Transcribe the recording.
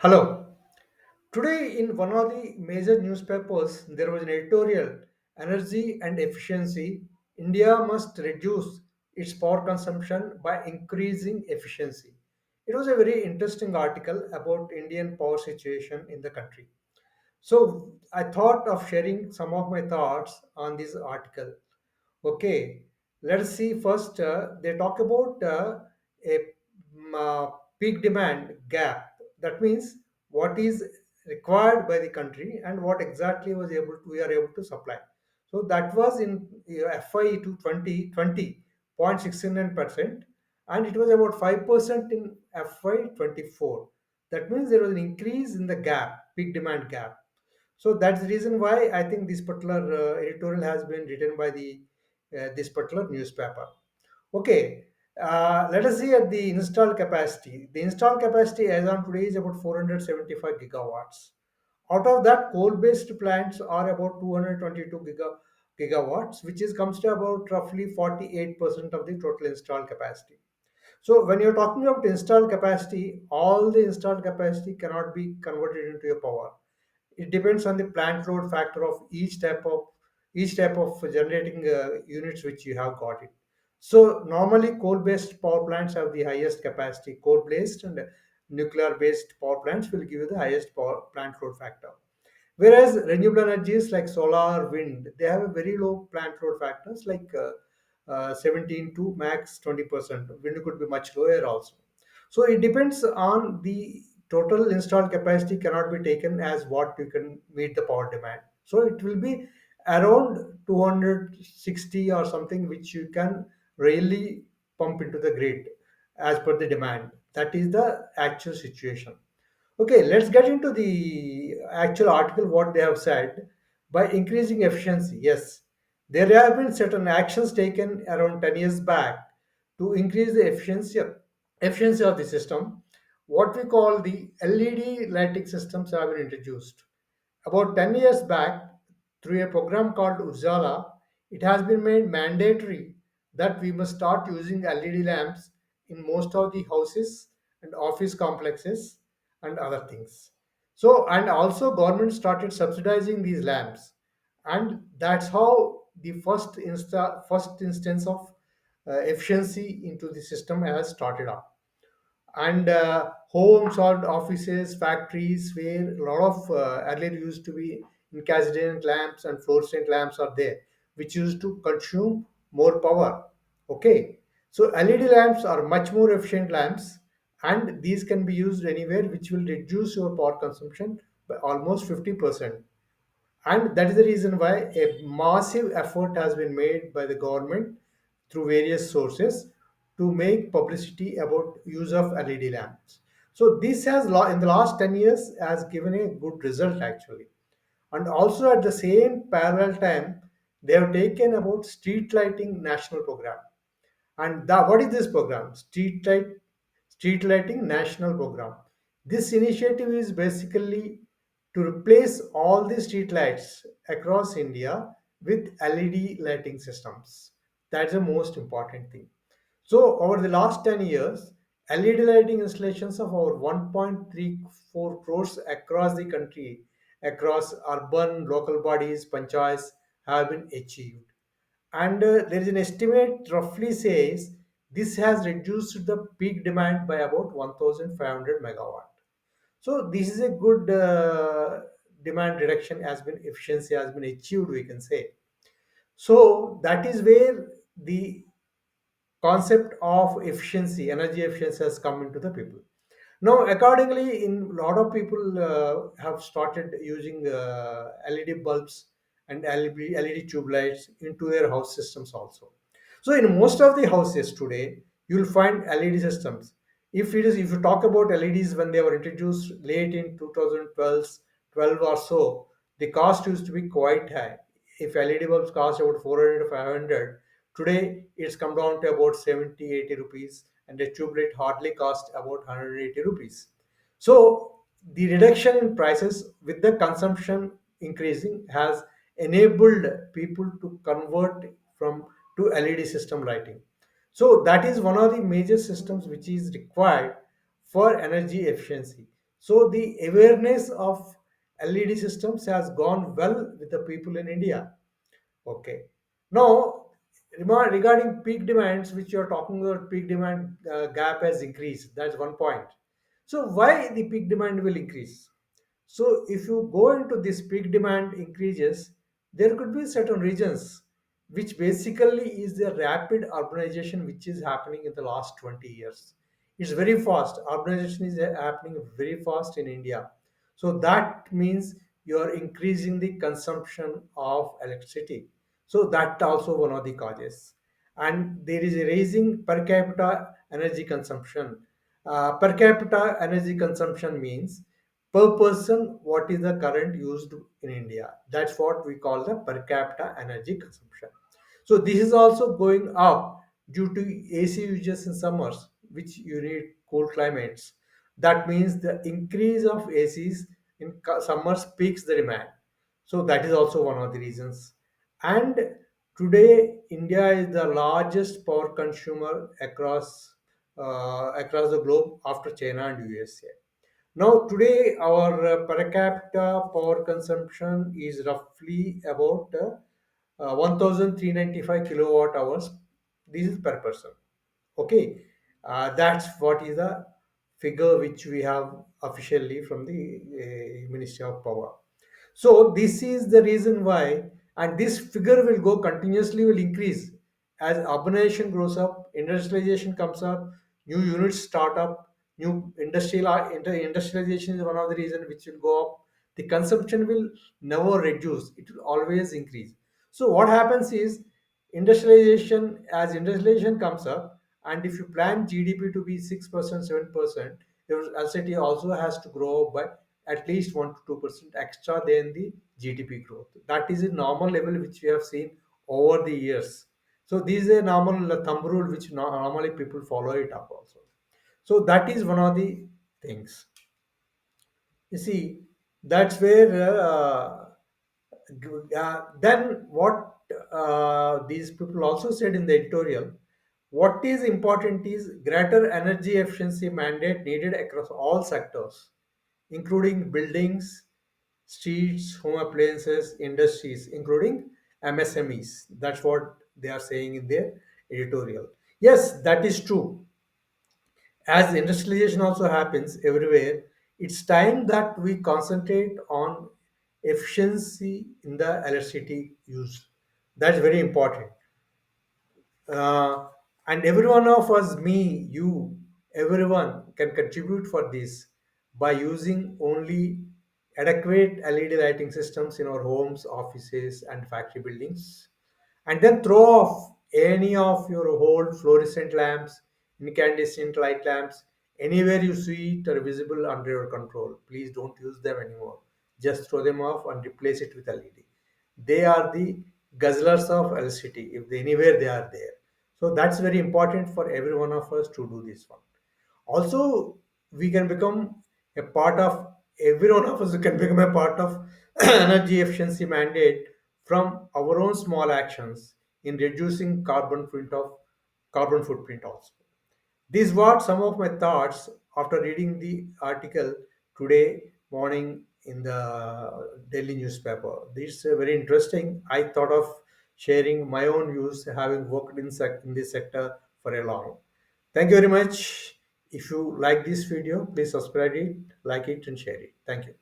Hello. Today, in one of the major newspapers, there was an editorial Energy and Efficiency. India must reduce its power consumption by increasing efficiency. It was a very interesting article about Indian power situation in the country. So, I thought of sharing some of my thoughts on this article. Okay, let's see first. They talk about a peak demand gap. That means what is required by the country and what exactly we are able to supply. So that was in FY to 2020, 0.69%, and it was about 5% in FY 24. That means there was an increase in the gap, peak demand gap. So that's the reason why I think this particular editorial has been written by the this particular newspaper. Okay, let us see at the installed capacity. The installed capacity as on today is about 475 gigawatts. Out of that, coal-based plants are about 222 gigawatts, which is comes to about roughly 48% of the total installed capacity. So when you're talking about installed capacity, all the installed capacity cannot be converted into a power. It depends on the plant load factor of each type of generating units which you have got it. So normally coal based power plants have the highest capacity. Coal based and nuclear based power plants will give you the highest power plant load factor. Whereas renewable energies like solar, wind, they have a very low plant load factors like 17 to max 20%. Wind could be much lower also. So it depends on the total installed capacity cannot be taken as what you can meet the power demand. So it will be around 260 or something which you can really pump into the grid as per the demand. That is the actual situation. Okay, let's get into the actual article, what they have said. By increasing efficiency, yes, there have been certain actions taken around 10 years back to increase the efficiency of the system. What we call the LED lighting systems have been introduced. About 10 years back, through a program called Ujala, it has been made mandatory that we must start using LED lamps in most of the houses and office complexes and other things. So, and also government started subsidizing these lamps, and that's how the first instance of efficiency into the system has started up. And homes or offices, factories, where a lot of earlier used to be incandescent lamps and fluorescent lamps are there, which used to consume more power. Okay, so LED lamps are much more efficient lamps, and these can be used anywhere, which will reduce your power consumption by almost 50%. And that is the reason why a massive effort has been made by the government through various sources to make publicity about use of LED lamps. So this has in the last 10 years has given a good result actually. And also at the same parallel time, they have taken about street lighting national program. And what is this program? Street lighting national program. This initiative is basically to replace all the street lights across India with LED lighting systems. That's the most important thing. So over the last 10 years, LED lighting installations of over 1.34 crores across the country, across urban, local bodies, panchayats have been achieved. And there is an estimate roughly says this has reduced the peak demand by about 1500 megawatt. So this is a good demand reduction has been efficiency has been achieved, we can say. So that is where the concept of efficiency, energy efficiency has come into the people. Now, accordingly, in a lot of people have started using LED bulbs and LED tube lights into their house systems also. So, in most of the houses today, you will find LED systems. If you talk about LEDs when they were introduced late in 2012, 12 or so, the cost used to be quite high. If LED bulbs cost about 400 to 500, today it's come down to about 70, 80 rupees, and a tube light hardly cost about 180 rupees. So the reduction in prices with the consumption increasing has enabled people to convert from to LED system lighting. So that is one of the major systems which is required for energy efficiency. So the awareness of LED systems has gone well with the people in India. Okay. Now, regarding peak demands, which you are talking about, peak demand gap has increased. That's one point. So, why the peak demand will increase? So, if you go into this peak demand increases, there could be certain regions which basically is the rapid urbanization which is happening in the last 20 years. It's very fast. Urbanization is happening very fast in India. So that means you are increasing the consumption of electricity. So that also one of the causes. And there is a raising per capita energy consumption. Per capita energy consumption means per person what is the current used in India. That's what we call the per capita energy consumption. So this is also going up due to AC uses in summers, which you need cool climates. That means the increase of ACs in summers peaks the demand. So that is also one of the reasons. And today, India is the largest power consumer across the globe after China and USA. Now, today, our per capita power consumption is roughly about 1395 kilowatt hours. This is per person. Okay, that's what is the figure which we have officially from the Ministry of Power. So this is the reason why, and this figure will go continuously, will increase as urbanization grows up, industrialization comes up, new units start up, new industrialization is one of the reasons which will go up. The consumption will never reduce; it will always increase. So what happens is industrialization, as industrialization comes up, and if you plan GDP to be 6%, 7%, your LCT also has to grow by at least 1 to 2% extra than the GDP growth. That is a normal level which we have seen over the years. So this is a normal thumb rule which normally people follow it up also. So that is one of the things. You see, that's where then what these people also said in the editorial, what is important is greater energy efficiency mandate needed across all sectors, including buildings, streets, home appliances, industries, including MSMEs. That's what they are saying in their editorial. Yes, that is true. As industrialization also happens everywhere, it's time that we concentrate on efficiency in the electricity use. That's very important. uh, and every one of us, me, you, everyone can contribute for this by using only adequate LED lighting systems in our homes, offices, and factory buildings, and then throw off any of your old fluorescent lamps, incandescent light lamps, anywhere you see it are visible under your control. Please don't use them anymore. Just throw them off and replace it with LED. They are the guzzlers of electricity if anywhere they are there. So that's very important for every one of us to do this one. Also, we can become a part of, every one of us can become a part of energy efficiency mandate from our own small actions in reducing carbon footprint also. These were some of my thoughts after reading the article today morning in the daily newspaper. This is very interesting. I thought of sharing my own views, having worked in this sector for a long. Thank you very much. If you like this video, please subscribe it, like it, and share it. Thank you.